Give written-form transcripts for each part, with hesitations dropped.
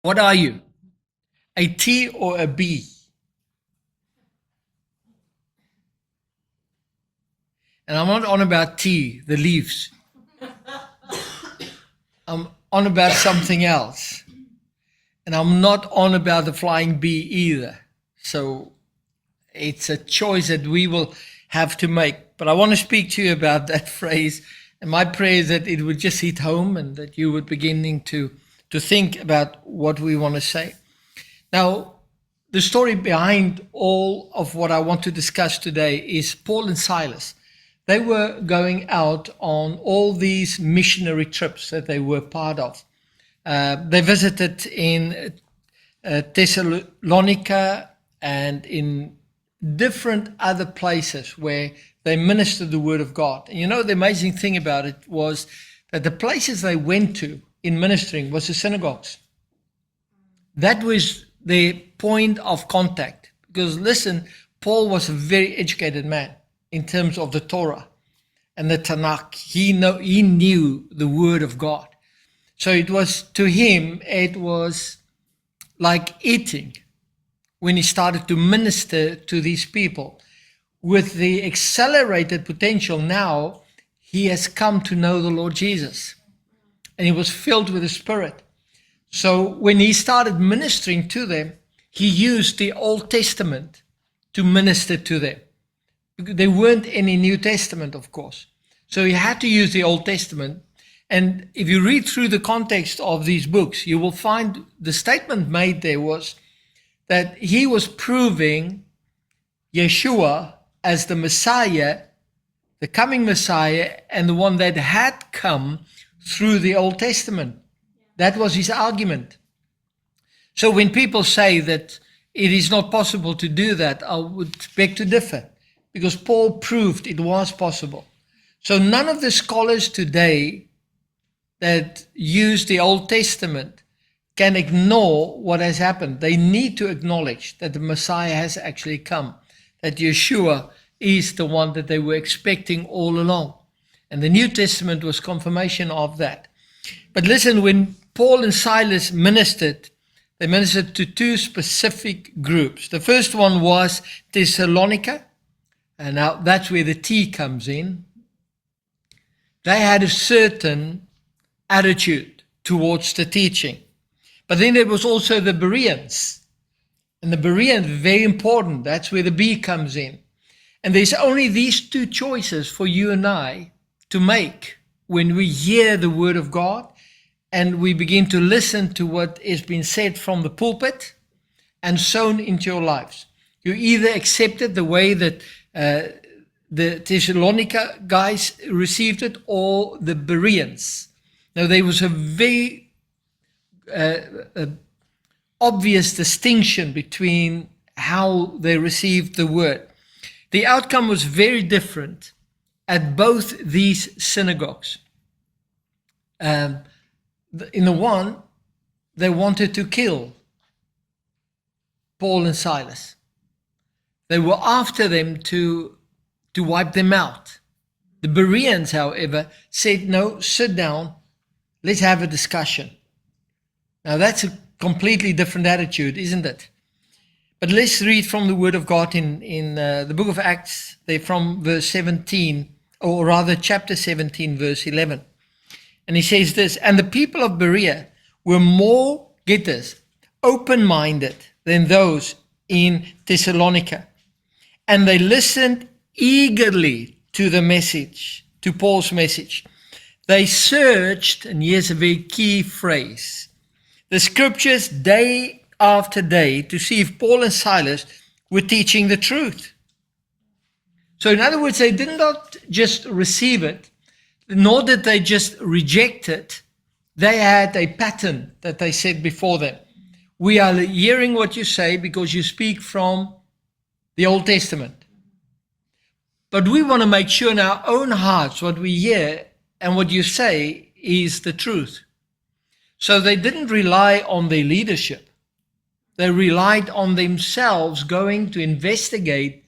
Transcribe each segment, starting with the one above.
What are you? A T or a B? And I'm not on about tea, the leaves. I'm on about something else. And I'm not on about the flying bee either. So it's a choice that we will have to make. But I want to speak to you about that phrase. And my prayer is that it would just hit home and that you would beginning to think about what we want to say. Now, the story behind all of what I want to discuss today is Paul and Silas. They were going out on all these missionary trips that they were part of. They visited in Thessalonica and in different other places where they ministered the word of God. And you know, the amazing thing about it was that the places they went to in ministering was the synagogues. That was their point of contact. Because listen, Paul was a very educated man in terms of the Torah and the Tanakh. He knew the word of God. So it was, to him, it was like eating when he started to minister to these people. With the accelerated potential now, he has come to know the Lord Jesus. And he was filled with the Spirit. So when he started ministering to them, he used the Old Testament to minister to them. There weren't any New Testament, of course. So he had to use the Old Testament. And if you read through the context of these books, you will find the statement made there was that he was proving Yeshua as the Messiah, the coming Messiah, and the one that had come through the Old Testament. That was his argument. So when people say that it is not possible to do that, I would beg to differ, because Paul proved it was possible. So none of the scholars today that use the Old Testament can ignore what has happened. They need to acknowledge that the Messiah has actually come, that Yeshua is the one that they were expecting all along. And the New Testament was confirmation of that. But listen, when Paul and Silas ministered, they ministered to two specific groups. The first one was Thessalonica, and now that's where the T comes in. They had a certain attitude towards the teaching. But then there was also the Bereans. And the Bereans, very important. That's where the B comes in. And there's only these two choices for you and I to make when we hear the word of God and we begin to listen to what is being said from the pulpit and sown into your lives. You either accept it the way that the Thessalonica guys received it, or the Bereans. Now, there was a very obvious distinction between how they received the word. The outcome was very different at both these synagogues. In the one, they wanted to kill Paul and Silas. They were after them to wipe them out. The Bereans, however, said, no, sit down, let's have a discussion. Now that's a completely different attitude, isn't it? But let's read from the Word of God in the book of Acts, there from verse 17, or rather chapter 17, verse 11. And he says this, and the people of Berea were more, get this, open-minded than those in Thessalonica. And they listened eagerly to the message, to Paul's message. They searched, and here's a very key phrase, the scriptures day after day to see if Paul and Silas were teaching the truth. So in other words, they did not just receive it, nor did they just reject it. They had a pattern that they set before them. We are hearing what you say because you speak from the Old Testament. But we want to make sure in our own hearts what we hear and what you say is the truth. So they didn't rely on their leadership. They relied on themselves going to investigate.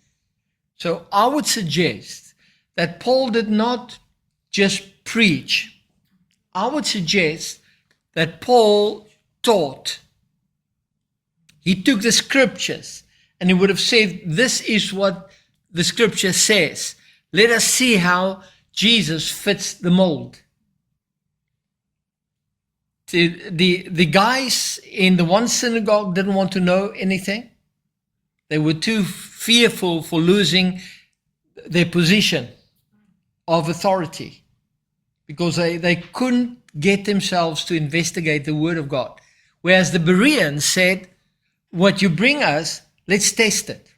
So I would suggest that Paul did not just preach. I would suggest that Paul taught He took the scriptures and he would have said, this is what the scripture says. Let us see how Jesus fits the mold. The guys in the one synagogue didn't want to know anything. They were too fearful for losing their position of authority because they couldn't get themselves to investigate the word of God. Whereas the Bereans said, what you bring us, let's test it.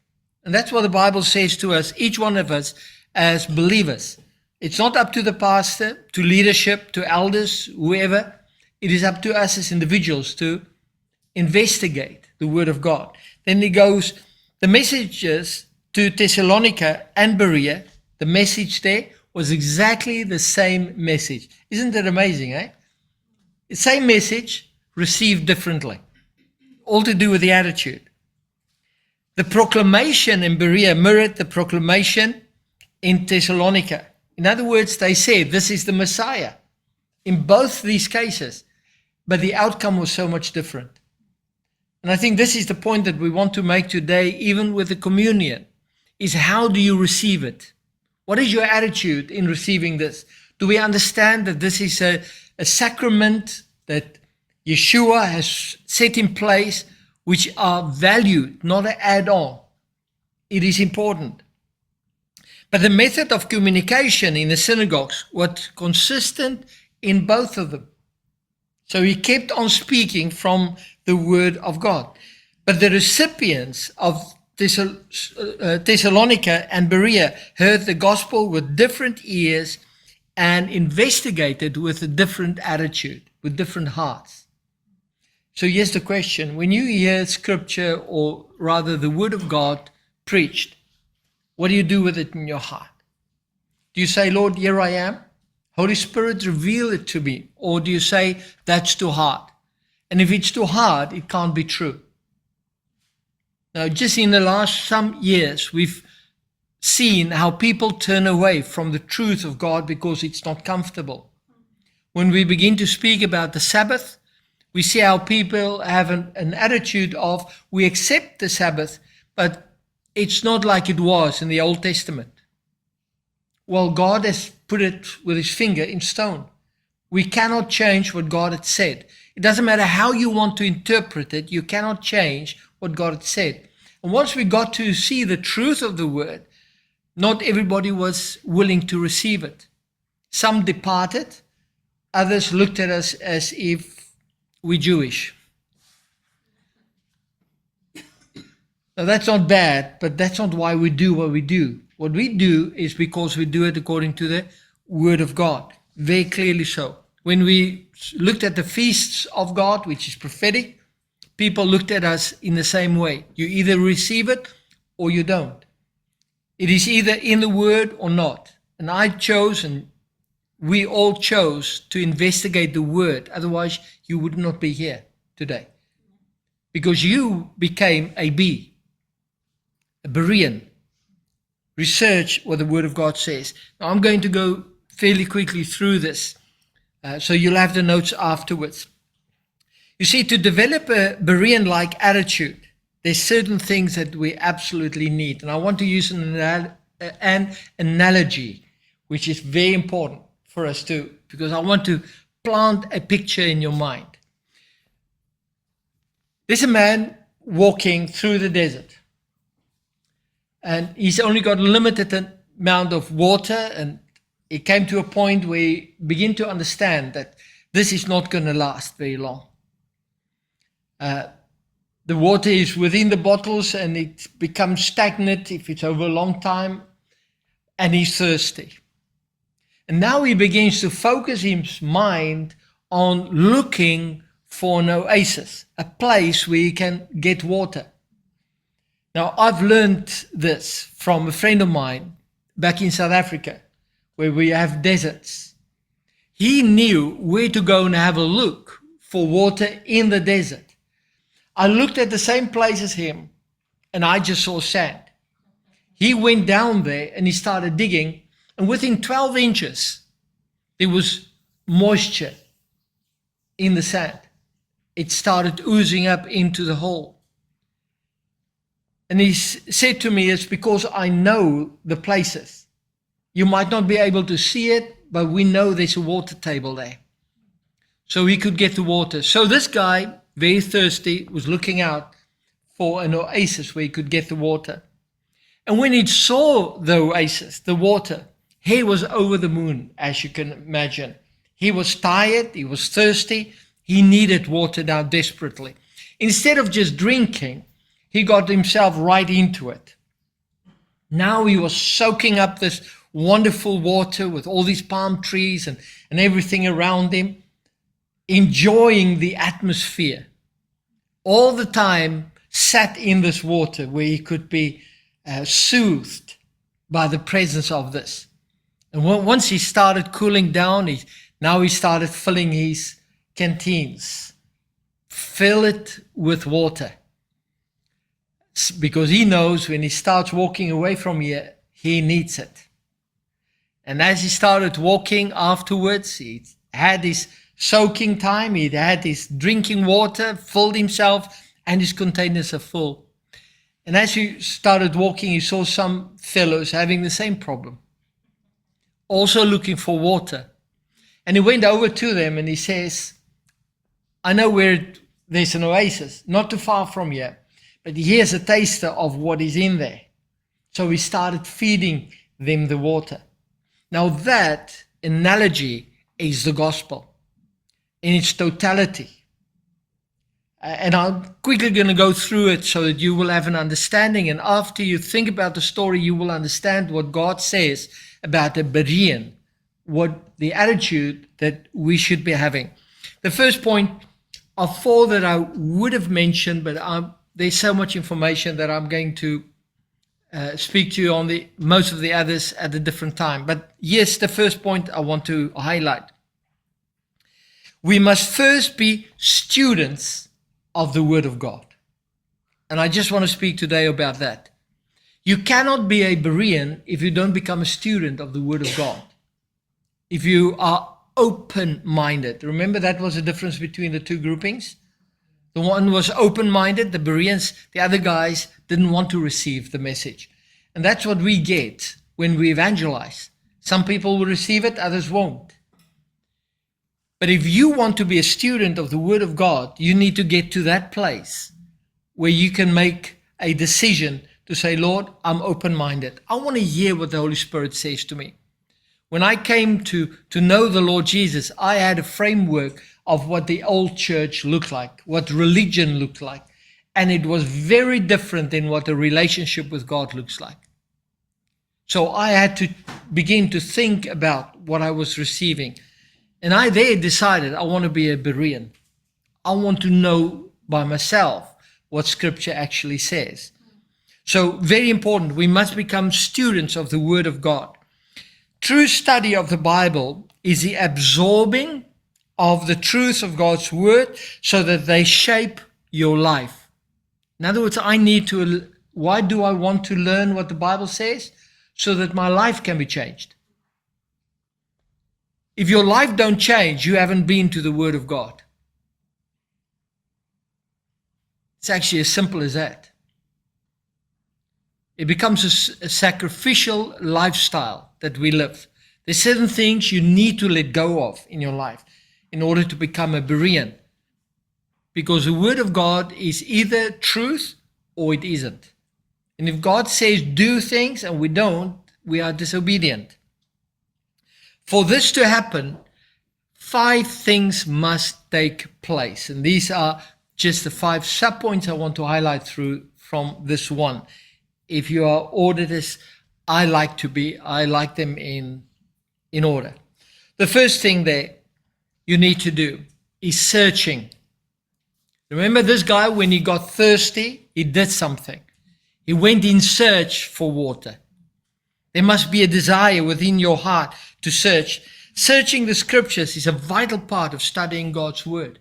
And that's what the Bible says to us, each one of us as believers. It's not up to the pastor, to leadership, to elders, whoever. It is up to us as individuals to investigate the word of God. Then he goes, the messages to Thessalonica and Berea, the message there was exactly the same message. Isn't that amazing, eh? The same message received differently. All to do with the attitude. The proclamation in Berea mirrored the proclamation in Thessalonica. In other words, they said, this is the Messiah. In both these cases. But the outcome was so much different. And I think this is the point that we want to make today, even with the communion, is how do you receive it? What is your attitude in receiving this? Do we understand that this is a sacrament that Yeshua has set in place, which are valued, not an add-on? It is important. But the method of communication in the synagogues was consistent in both of them. So he kept on speaking from the word of God. But the recipients of Thessalonica and Berea heard the gospel with different ears and investigated with a different attitude, with different hearts. So here's the question. When you hear scripture, or rather the word of God preached, what do you do with it in your heart? Do you say, Lord, here I am? Holy Spirit, reveal it to me. Or do you say, that's too hard? And if it's too hard, it can't be true. Now, just in the last some years, we've seen how people turn away from the truth of God because it's not comfortable. When we begin to speak about the Sabbath, we see how people have an attitude of, we accept the Sabbath, but it's not like it was in the Old Testament. Well, God has put it with his finger in stone. We cannot change what God had said. It doesn't matter how you want to interpret it, you cannot change what God had said. And once we got to see the truth of the word, not everybody was willing to receive it. Some departed, others looked at us as if we're Jewish. Now that's not bad, but that's not why we do what we do. What we do is because we do it according to the word of God. Very clearly so. When we looked at the feasts of God, which is prophetic, people looked at us in the same way. You either receive it or you don't. It is either in the word or not. And I chose, and we all chose, to investigate the word. Otherwise, you would not be here today. Because you became a Berean. Research what the word of God says. Now, I'm going to go fairly quickly through this, so you'll have the notes afterwards. You see, to develop a Berean-like attitude, there's certain things that we absolutely need. And I want to use an analogy, which is very important for us too, because I want to plant a picture in your mind. There's a man walking through the desert. And he's only got a limited amount of water, and he came to a point where he began to understand that this is not going to last very long. The water is within the bottles and it becomes stagnant if it's over a long time, and he's thirsty. And now he begins to focus his mind on looking for an oasis, a place where he can get water. Now, I've learned this from a friend of mine back in South Africa, where we have deserts. He knew where to go and have a look for water in the desert. I looked at the same place as him, and I just saw sand. He went down there and he started digging, and within 12 inches, there was moisture in the sand. It started oozing up into the hole. And he said to me, it's because I know the places. You might not be able to see it, but we know there's a water table there. So he could get the water. So this guy, very thirsty, was looking out for an oasis where he could get the water. And when he saw the oasis, the water, he was over the moon, as you can imagine. He was tired, he was thirsty, he needed water now desperately. Instead of just drinking, he got himself right into it. Now he was soaking up this wonderful water with all these palm trees and everything around him, enjoying the atmosphere. All the time sat in this water where he could be soothed by the presence of this. And once he started cooling down, now he started filling his canteens. Fill it with water. Because he knows when he starts walking away from here, he needs it. And as he started walking afterwards, he had his soaking time, he had his drinking water, filled himself, and his containers are full. And as he started walking, he saw some fellows having the same problem, also looking for water. And he went over to them and he says, I know where there's an oasis, not too far from here, but here's a taster of what is in there. So he started feeding them the water. Now that analogy is the gospel in its totality. And I'm quickly going to go through it so that you will have an understanding. And after you think about the story, you will understand what God says about a Berean, what the attitude that we should be having. The first point are four that I would have mentioned, but there's so much information that I'm going to speak to you on most of the others at a different time. But yes, the first point I want to highlight. We must first be students of the Word of God. And I just want to speak today about that. You cannot be a Berean if you don't become a student of the Word of God. If you are open-minded. Remember that was the difference between the two groupings? The one was open-minded, the Bereans, the other guys didn't want to receive the message. And that's what we get when we evangelize. Some people will receive it, others won't. But if you want to be a student of the Word of God, you need to get to that place where you can make a decision to say, Lord, I'm open-minded. I want to hear what the Holy Spirit says to me. When I came to know the Lord Jesus, I had a framework of what the old church looked like, what religion looked like. And it was very different than what a relationship with God looks like. So I had to begin to think about what I was receiving. And I there decided I want to be a Berean. I want to know by myself what Scripture actually says. So very important, we must become students of the Word of God. True study of the Bible is the absorbing of the truth of God's Word so that they shape your life. In other words, why do I want to learn what the Bible says? So that my life can be changed. If your life don't change, you haven't been to the Word of God. It's actually as simple as that. It becomes a sacrificial lifestyle that we live. There's certain things you need to let go of in your life in order to become a Berean. Because the Word of God is either truth or it isn't. And if God says do things and we don't, we are disobedient. For this to happen, 5 things must take place. And these are just the 5 subpoints I want to highlight from this one. If you are auditors, I like them in order. The first thing there you need to do is searching. Remember this guy, when he got thirsty, he did something. He went in search for water. There must be a desire within your heart to search. Searching the Scriptures is a vital part of studying God's Word.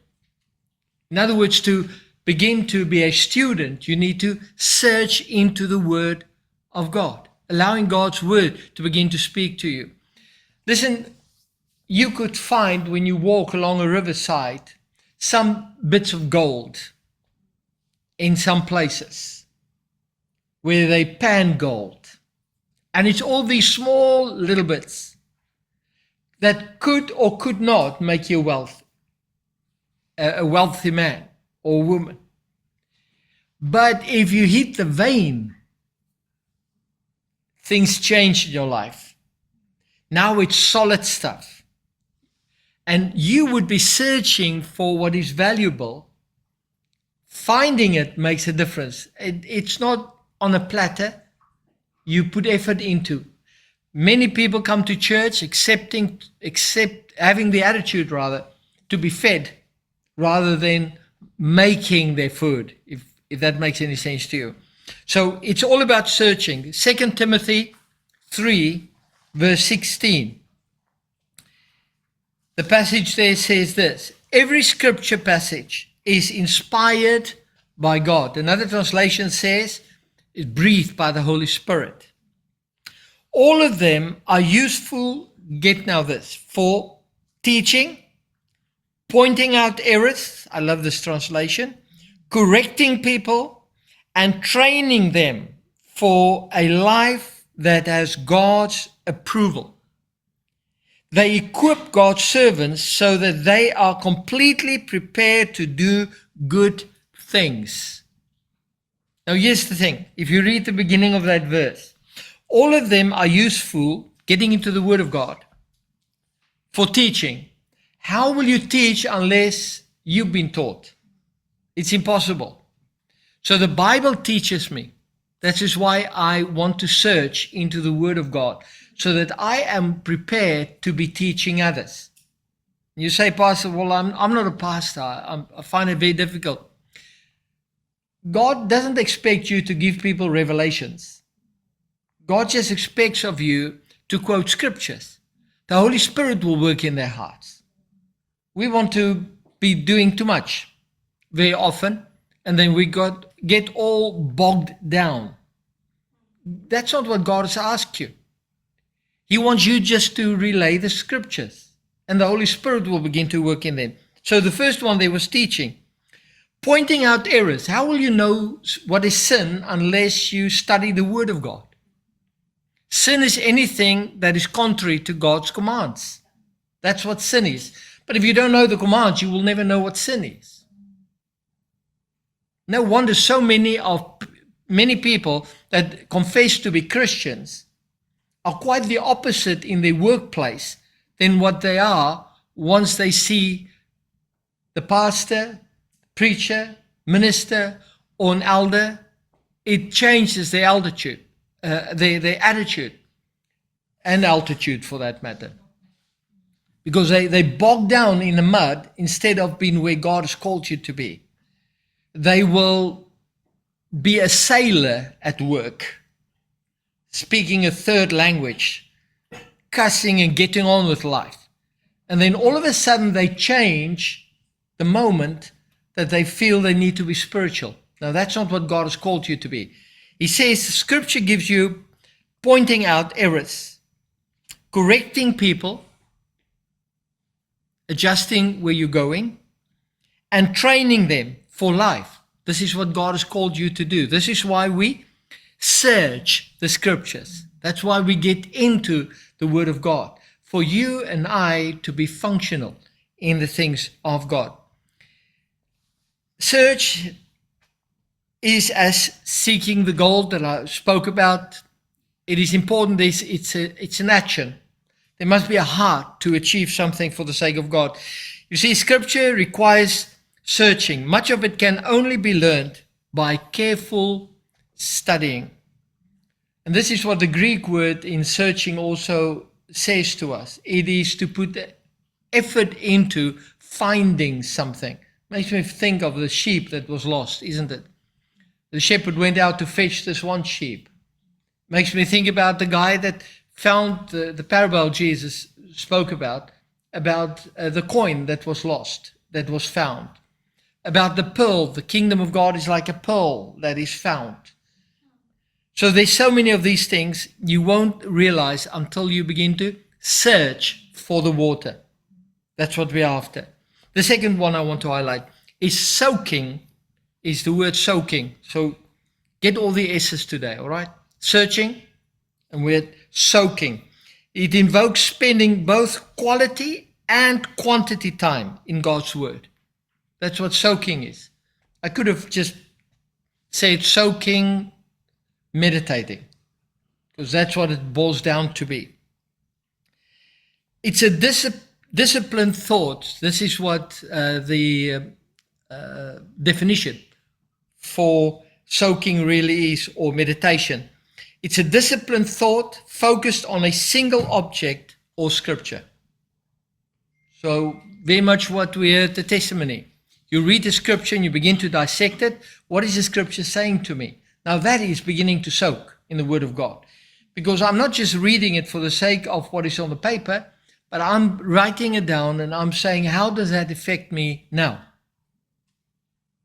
In other words, to begin to be a student, you need to search into the Word of God, allowing God's Word to begin to speak to you. Listen, you could find when you walk along a riverside some bits of gold in some places. where they pan gold. And it's all these small little bits that could or could not make you a wealthy man or woman. But if you hit the vein, things change in your life. Now it's solid stuff. And you would be searching for what is valuable. Finding it makes a difference. It's not on a platter. You put effort into. Many people come to church having the attitude rather to be fed rather than making their food, if that makes any sense to you. So it's all about searching. 2 Timothy 3 verse 16. The passage there says this: every scripture passage is inspired by God. Another translation says it's breathed by the Holy Spirit. All of them are useful, get now this, for teaching, pointing out errors, I love this translation, correcting people, and training them for a life that has God's approval. They equip God's servants so that they are completely prepared to do good things. Now here's the thing. If you read the beginning of that verse, all of them are useful, getting into the Word of God, for teaching. How will you teach unless you've been taught? It's impossible. So the Bible teaches me. That is why I want to search into the Word of God, so that I am prepared to be teaching others. You say, Pastor, well, I'm not a pastor. I find it very difficult. God doesn't expect you to give people revelations. God just expects of you to quote scriptures. The Holy Spirit will work in their hearts. We want to be doing too much very often, and then we get all bogged down. That's not what God has asked you. He wants you just to relay the scriptures, and the Holy Spirit will begin to work in them. So the first one there was teaching. Pointing out errors. How will you know what is sin unless you study the Word of God? Sin is anything that is contrary to God's commands. That's what sin is. But if you don't know the commands, you will never know what sin is. No wonder so many people that confess to be Christians are quite the opposite in their workplace than what they are once they see the pastor, preacher, minister, or an elder. It changes their altitude, their attitude, and altitude for that matter. Because they bog down in the mud instead of being where God has called you to be. They will be a sailor at work, speaking a third language, cussing and getting on with life. And then all of a sudden they change the moment that they feel they need to be spiritual. Now that's not what God has called you to be. He says the scripture gives you pointing out errors, correcting people, adjusting where you're going, and training them for life. This is what God has called you to do. This is why we search the scriptures. That's why we get into the Word of God, for you and I to be functional in the things of God. Search is as seeking the gold that I spoke about. It is important. It's an action. There must be a heart to achieve something for the sake of God. You see, Scripture requires searching. Much of it can only be learned by careful studying. And this is what the Greek word in searching also says to us. It is to put effort into finding something. Makes me think of the sheep that was lost, isn't it? The shepherd went out to fetch this one sheep. Makes me think about the guy that found the parable Jesus spoke about the coin that was lost, that was found. About the pearl, the kingdom of God is like a pearl that is found. So there's so many of these things you won't realize until you begin to search for the water. That's what we're after. The second one I want to highlight is soaking, is the word soaking. So Get all the S's today, all right? Searching, and we're soaking. It invokes spending both quality and quantity time in God's Word. That's what soaking is. I could have just said soaking, meditating, because that's what it boils down to be. It's a disciplined thought. This is what the definition for soaking really is, or meditation. It's a disciplined thought focused on a single object or scripture. So very much what we heard the testimony. You read the scripture and you begin to dissect it. What is the scripture saying to me? Now that is beginning to soak in the Word of God. Because I'm not just reading it for the sake of what is on the paper, but I'm writing it down and I'm saying, how does that affect me now?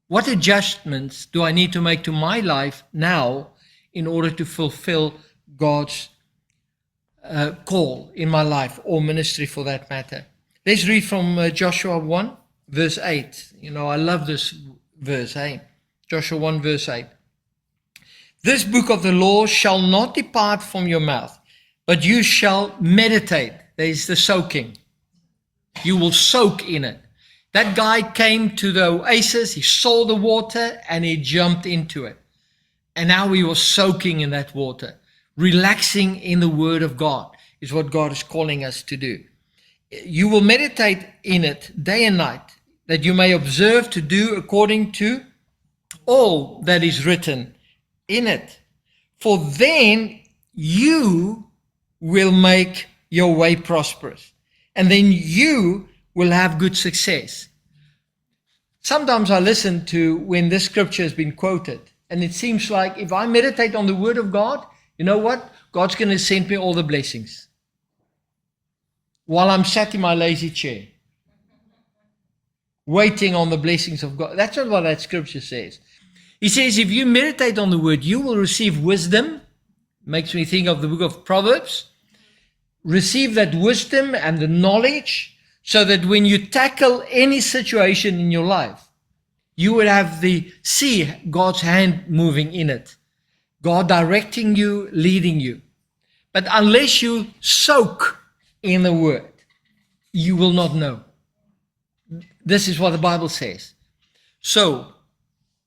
What adjustments do I need to make to my life now in order to fulfill God's call in my life, or ministry for that matter? Let's read from Joshua 1, verse 8. You know, I love this verse, hey? Joshua 1, verse 8. This book of the law shall not depart from your mouth, but you shall meditate. There's the soaking. You will soak in it. That guy came to the oasis, he saw the water, and he jumped into it. And now he was soaking in that water. Relaxing in the Word of God is what God is calling us to do. You will meditate in it day and night, that you may observe to do according to all that is written in it. For then you will make your way prosperous, and then you will have good success. Sometimes I listen to when this scripture has been quoted, and it seems like if I meditate on the Word of God, you know what? God's going to send me all the blessings while I'm sat in my lazy chair, waiting on the blessings of God. That's not what that scripture says. He says, if you meditate on the Word, you will receive wisdom. Makes me think of the book of Proverbs. Receive that wisdom and the knowledge, so that when you tackle any situation in your life, you would have see God's hand moving in it. God directing you, leading you. But unless you soak in the Word, you will not know. This is what the Bible says. So,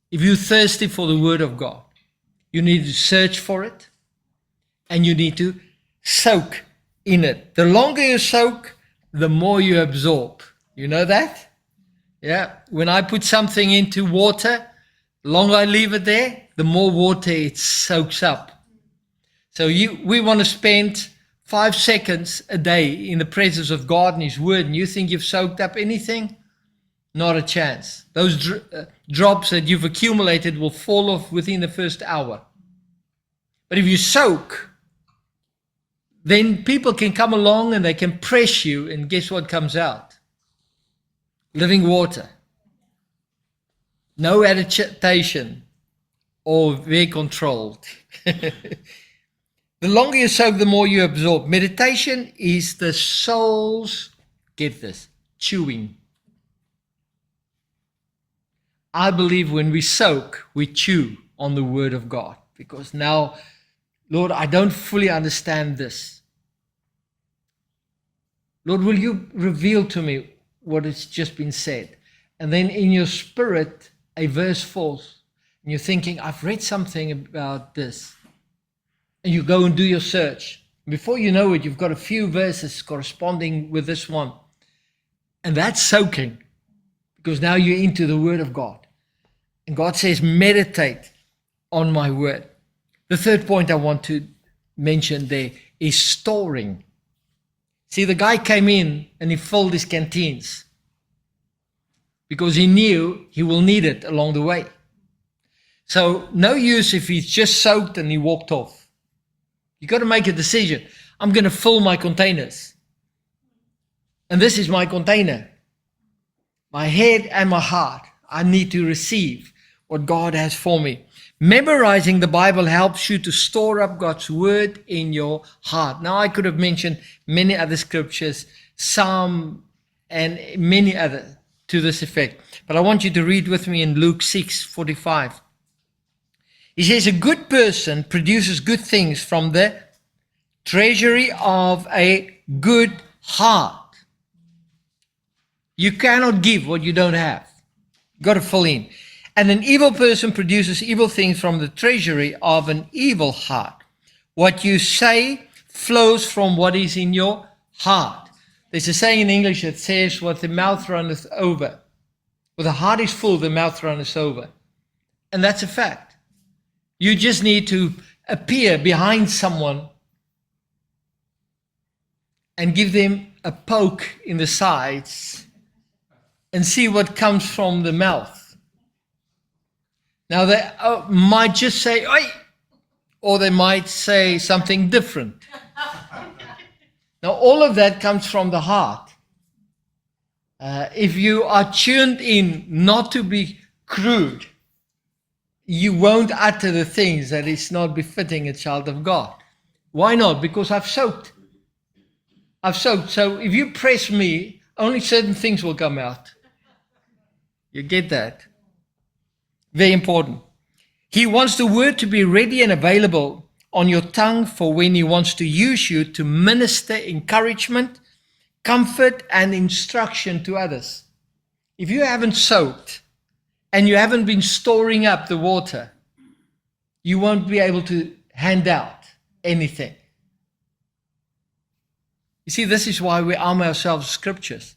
if you're thirsty for the Word of God, you need to search for it, and you need to soak in it. The longer you soak, the more you absorb. You know that? Yeah. When I put something into water, the longer I leave it there, the more water it soaks up. So we want to spend 5 seconds a day in the presence of God and His Word, and you think you've soaked up anything? Not a chance. Those drops that you've accumulated will fall off within the first hour. But if you soak, then people can come along and they can press you, and guess what comes out? Living water. No agitation, or very controlled. The longer you soak, the more you absorb. Meditation is the soul's, get this, chewing. I believe when we soak, we chew on the Word of God. Because now, Lord, I don't fully understand this. Lord, will you reveal to me what has just been said? And then in your spirit, a verse falls. And you're thinking, I've read something about this. And you go and do your search. Before you know it, you've got a few verses corresponding with this one. And that's soaking. Because now you're into the Word of God. And God says, meditate on my Word. The third point I want to mention there is storing. See, the guy came in and he filled his canteens because he knew he will need it along the way. So no use if he's just soaked and he walked off. You've got to make a decision. I'm going to fill my containers. And this is my container. My head and my heart. I need to receive what God has for me. Memorizing the Bible helps you to store up God's Word in your heart. Now, I could have mentioned many other scriptures, Psalm and many other to this effect. But I want you to read with me in Luke 6:45. He says a good person produces good things from the treasury of a good heart. You cannot give what you don't have. You've got to fill in. And an evil person produces evil things from the treasury of an evil heart. What you say flows from what is in your heart. There's a saying in English that says, what the mouth runneth over. When the heart is full, the mouth runneth over. And that's a fact. You just need to appear behind someone and give them a poke in the sides and see what comes from the mouth. Now, they might just say, oi, or they might say something different. Now, all of that comes from the heart. If you are tuned in not to be crude, you won't utter the things that is not befitting a child of God. Why not? Because I've soaked. So if you press me, only certain things will come out. You get that? Very important. He wants the word to be ready and available on your tongue for when he wants to use you to minister encouragement, comfort, and instruction to others. If you haven't soaked and you haven't been storing up the water, you won't be able to hand out anything. You see, this is why we arm ourselves with scriptures.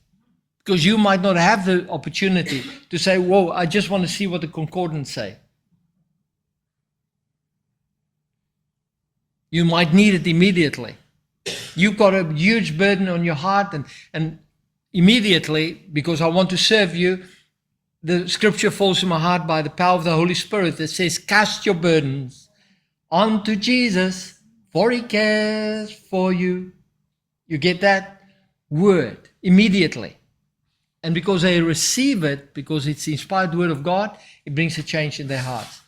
Because you might not have the opportunity to say, whoa, I just want to see what the concordance say. You might need it immediately. You've got a huge burden on your heart, and immediately, because I want to serve you, the scripture falls in my heart by the power of the Holy Spirit that says, cast your burdens onto Jesus, for he cares for you. You get that word immediately. And because they receive it, because it's the inspired word of God, it brings a change in their hearts.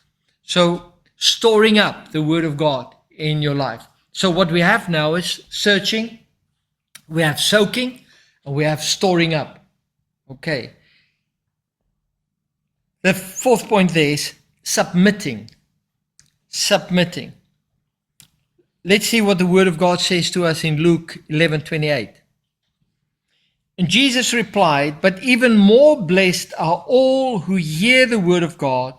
So storing up the word of God in your life. So what we have now is searching, we have soaking, and we have storing up. Okay. The fourth point there is submitting. Submitting. Let's see what the word of God says to us in Luke 11:28. And Jesus replied, but even more blessed are all who hear the word of God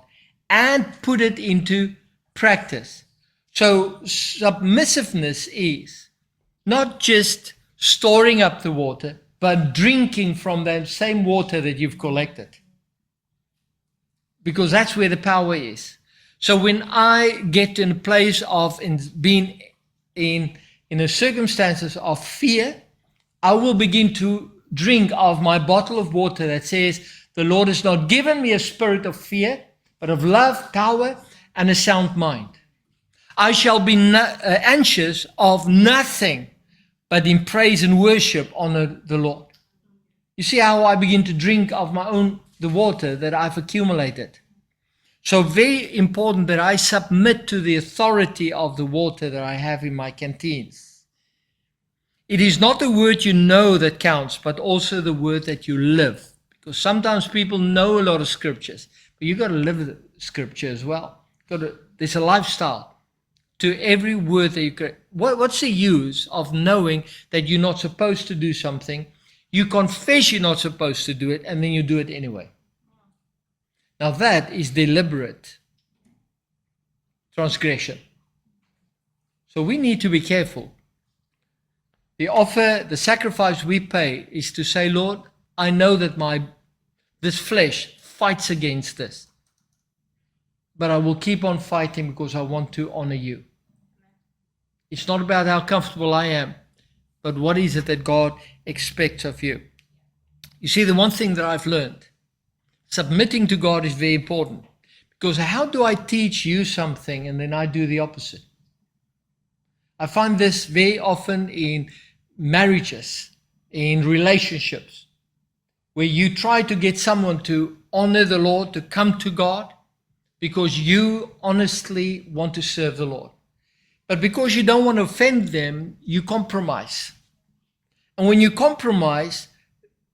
and put it into practice. So submissiveness is not just storing up the water, but drinking from that same water that you've collected. Because that's where the power is. So when I get in a place of being in the circumstances of fear, I will begin to drink of my bottle of water that says, the Lord has not given me a spirit of fear, but of love, power, and a sound mind. I shall be anxious of nothing, but in praise and worship honor the Lord. You see how I begin to drink of the water that I've accumulated. So very important that I submit to the authority of the water that I have in my canteens. It is not the word you know that counts, but also the word that you live. Because sometimes people know a lot of scriptures, but you've got to live the scripture as well. There's a lifestyle to every word that you create. What's the use of knowing that you're not supposed to do something? You confess you're not supposed to do it, and then you do it anyway. Now that is deliberate transgression. So we need to be careful. The sacrifice we pay is to say, Lord, I know that this flesh fights against this. But I will keep on fighting because I want to honor you. It's not about how comfortable I am, but what is it that God expects of you. You see, the one thing that I've learned, submitting to God is very important. Because how do I teach you something and then I do the opposite? I find this very often in marriages, in relationships, where you try to get someone to honor the Lord, to come to God, because you honestly want to serve the Lord. But because you don't want to offend them, you compromise. And when you compromise,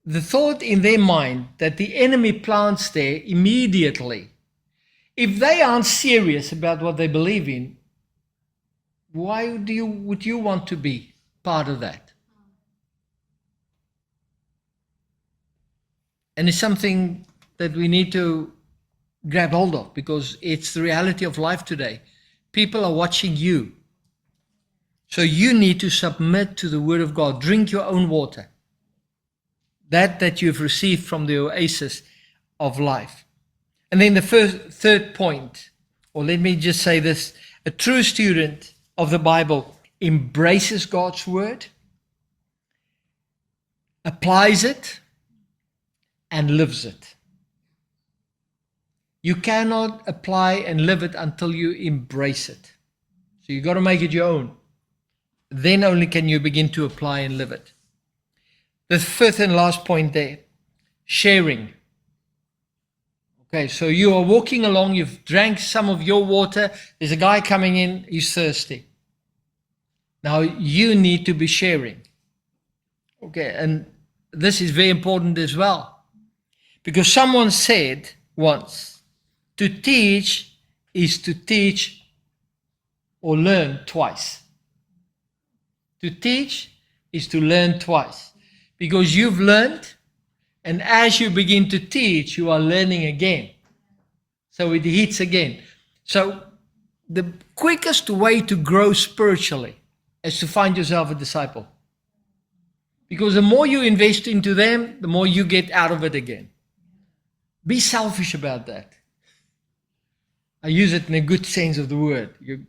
the thought in their mind that the enemy plants there immediately If they aren't serious about what they believe in, why would you want to be part of that? And it's something that we need to grab hold of, because it's the reality of life today. People are watching you. So you need to submit to the Word of God. Drink your own water. That you've received from the oasis of life. And then the third point, or let me just say this, a true student of the Bible embraces God's Word, applies it, and lives it. You cannot apply and live it until you embrace it. So you've got to make it your own. Then only can you begin to apply and live it. The fifth and last point there, sharing. Okay, so you are walking along, you've drank some of your water, there's a guy coming in, he's thirsty. Now you need to be sharing. Okay, and this is very important as well. Because someone said once, to teach is to teach or learn twice. To teach is to learn twice. Because you've learned, and as you begin to teach, you are learning again. So it hits again. So the quickest way to grow spiritually is to find yourself a disciple. Because the more you invest into them, the more you get out of it again. Be selfish about that. I use it in a good sense of the word. You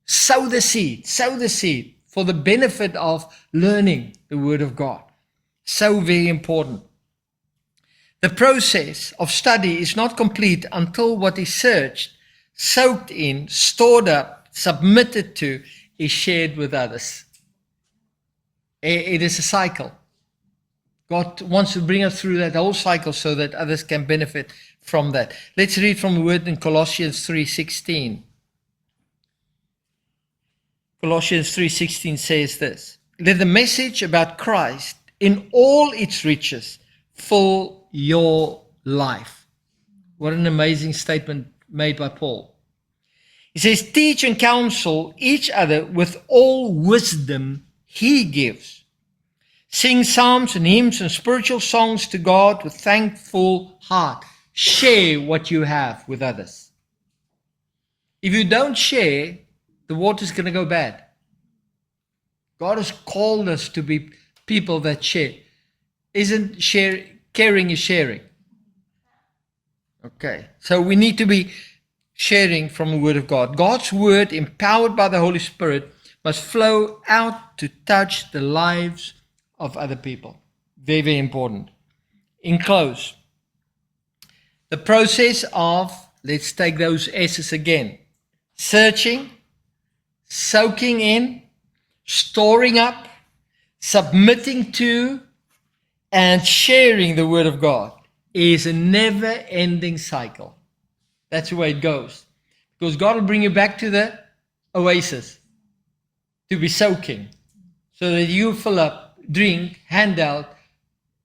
sow the seed for the benefit of learning the Word of God. So very important. The process of study is not complete until what is searched, soaked in, stored up, submitted to, is shared with others. It is a cycle. God wants to bring us through that whole cycle so that others can benefit from that. Let's read from the word in Colossians 3:16. Colossians 3:16 says this: let the message about Christ in all its riches fill your life. What an amazing statement made by Paul. He says, teach and counsel each other with all wisdom he gives. Sing psalms and hymns and spiritual songs to God with thankful heart. Share what you have with others. If you don't share, the water's going to go bad. God has called us to be people that share. Isn't caring is sharing? Okay, so we need to be sharing from the Word of God. God's Word, empowered by the Holy Spirit, must flow out to touch the lives of other people. Very, very important. In close, the process of, let's take those S's again, searching, soaking in, storing up, submitting to, and sharing the Word of God is a never-ending cycle. That's the way it goes. Because God will bring you back to the oasis to be soaking so that you fill up, drink, hand out,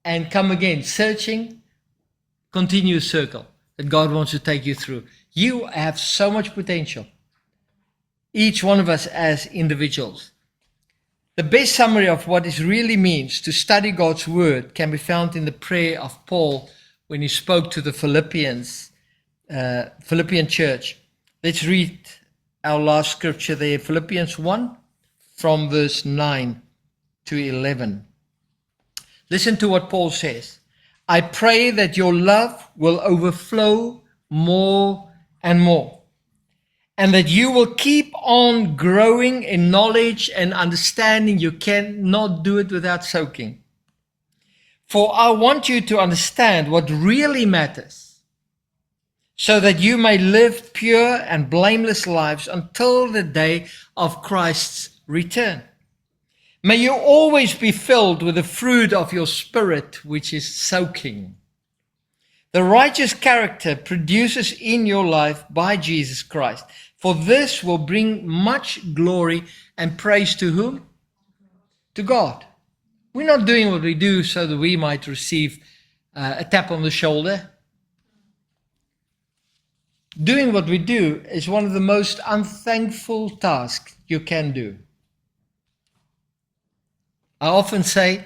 and come again, searching, continuous circle that God wants to take you through. You have so much potential, each one of us as individuals. The best summary of what it really means to study God's Word can be found in the prayer of Paul when he spoke to the Philippian church. Let's read our last scripture there, Philippians 1, from verse 9 to 11. Listen to what Paul says. I pray that your love will overflow more and more, and that you will keep on growing in knowledge and understanding. You cannot do it without soaking. For I want you to understand what really matters, so that you may live pure and blameless lives until the day of Christ's return. May you always be filled with the fruit of your Spirit, which is soaking. The righteous character produces in your life by Jesus Christ. For this will bring much glory and praise to whom? To God. We're not doing what we do so that we might receive a tap on the shoulder. doing what we do is one of the most unthankful tasks you can do. I often say,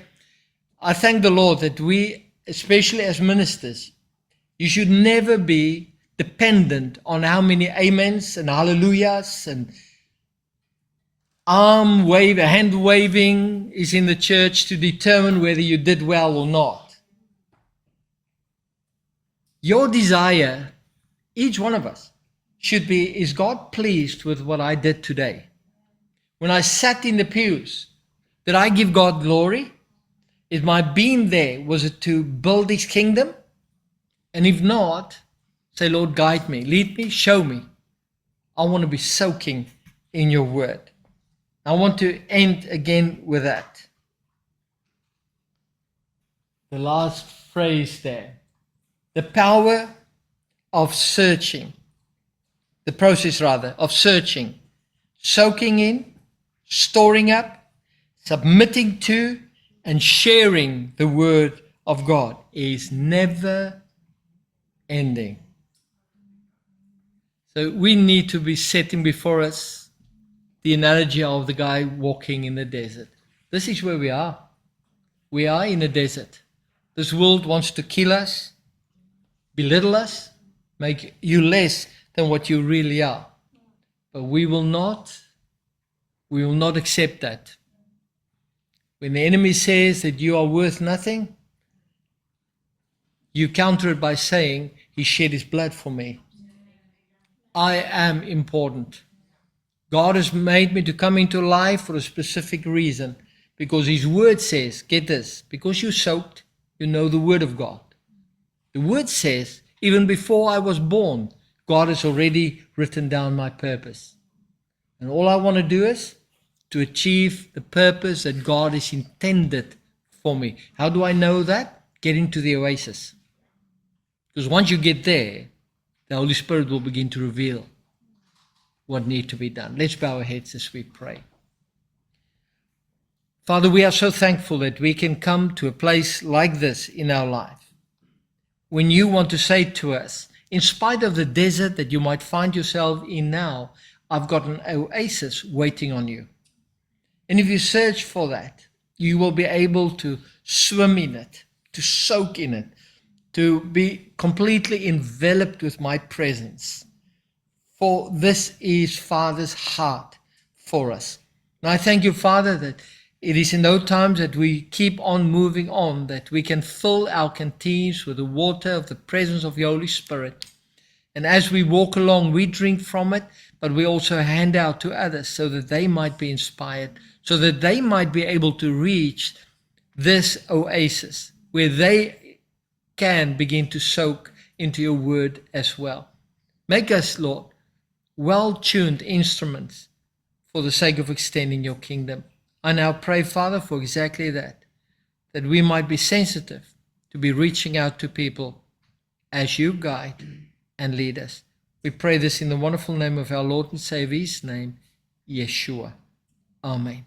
I thank the Lord that we, especially as ministers, you should never be dependent on how many amens and hallelujahs and hand waving is in the church to determine whether you did well or not. Your desire, each one of us, should be, is God pleased with what I did today? When I sat in the pews, did I give God glory? Is my being there, was it to build His kingdom? And if not, say, Lord, guide me, lead me, show me. I want to be soaking in your word. I want to end again with that. The last phrase there. The power of searching. The process, rather, of searching. Soaking in, storing up, submitting to, and sharing the word of God is never ending. So we need to be setting before us the analogy of the guy walking in the desert. This is where we are. We are in a desert. This world wants to kill us, belittle us, make you less than what you really are. But we will not accept that. When the enemy says that you are worth nothing, you counter it by saying, He shed His blood for me. I am important. God has made me to come into life for a specific reason, because His word says, get this, because you soaked, you know the word of God. The word says, even before I was born, God has already written down my purpose. And all I want to do is to achieve the purpose that God has intended for me. How do I know that? Get into the oasis. Because once you get there, the Holy Spirit will begin to reveal what needs to be done. Let's bow our heads as we pray. Father, we are so thankful that we can come to a place like this in our life. When you want to say to us, in spite of the desert that you might find yourself in now, I've got an oasis waiting on you. And if you search for that, you will be able to swim in it, to soak in it, to be completely enveloped with my presence. For this is Father's heart for us. And I thank you, Father, that it is in those times that we keep on moving on, that we can fill our canteens with the water of the presence of the Holy Spirit. And as we walk along, we drink from it, but we also hand out to others so that they might be inspired, so that they might be able to reach this oasis where they can begin to soak into your word as well. Make us, Lord, well-tuned instruments for the sake of extending your kingdom. I now pray, Father, for exactly that we might be sensitive to be reaching out to people as you guide and lead us. We pray this in the wonderful name of our Lord and Savior, His name, Yeshua. Amen.